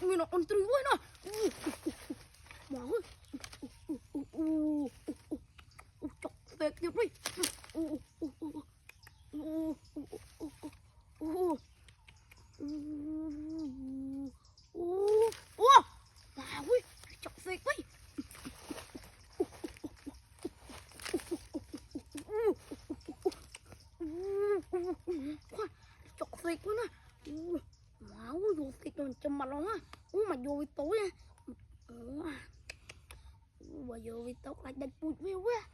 Nguyên nó on trừ quá nè. Máu ơi. Chọc tẹt nhập đi. Máu ơi. Chọc tẹt đi. Chọc tẹt quá nè. Máu ơi, vô tẹt rồi châm mặt luôn á. Mà vô tối á. Bây giờ vì tao lại đánh bụi vêu quá.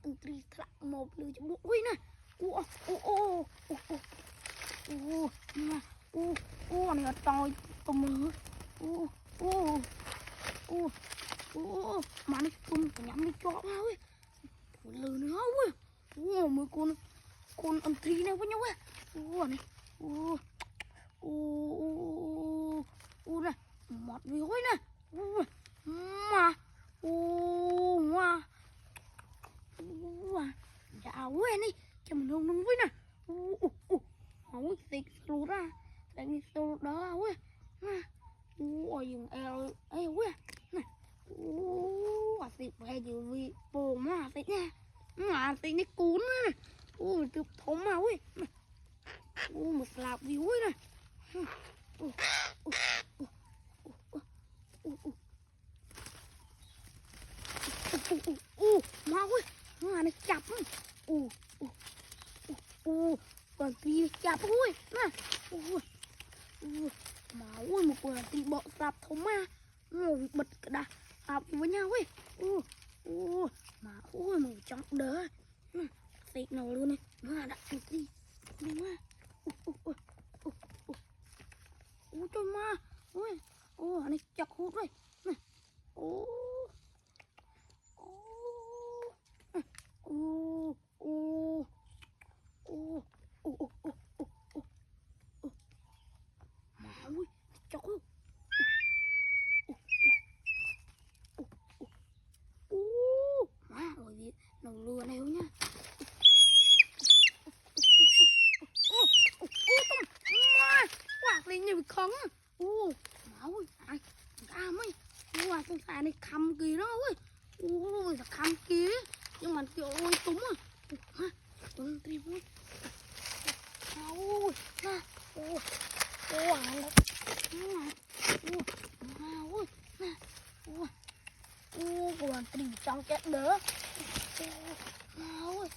Anh tri thạc một lưu cho bụi quy nè. Này là tòi tòm mơ. Mà nó chung phải nhắm đi cho nhau ấy. Lừa nữa quá. Mấy con anh tri này với nhau á. Này. Này. Mọt vì hối nè. Mà dạ quên đi cho mình nung với nè. Không thiệt luôn ra tại vì tôi đó quá. Dừng eo ấy quá nè. Thiệt phải dự vì bồ mà thiệt nha. Mà thiệt nó cuốn nè. Chụp thống mà quá. Một lạp vì hối nè. Mau ơi, nó chập. Còn tí chập ơi nè. Máu ơi, một con tí bọ sạp thống mà. Rồi bật cả đà ạp với nhau ấy. Máu ơi, màu trắng đỡ. Xịt nào luôn này. Mà đặt một tí. Đúng mà. Trời ma. Này chọc hút rồi. Nè. Máu ơi, chọc hút. Má rồi gì nấu lừa này không nha. Quạt lên như bị khấn. Máu ơi, ai ra mấy. Con thà này khăm kì đó ơi. Là khăm kì. Nhưng mà kiểu ôi túng à. Con tìm ơi. Máu ơi. Máu ơi. Con tìm trong chết đỡ. Máu ơi.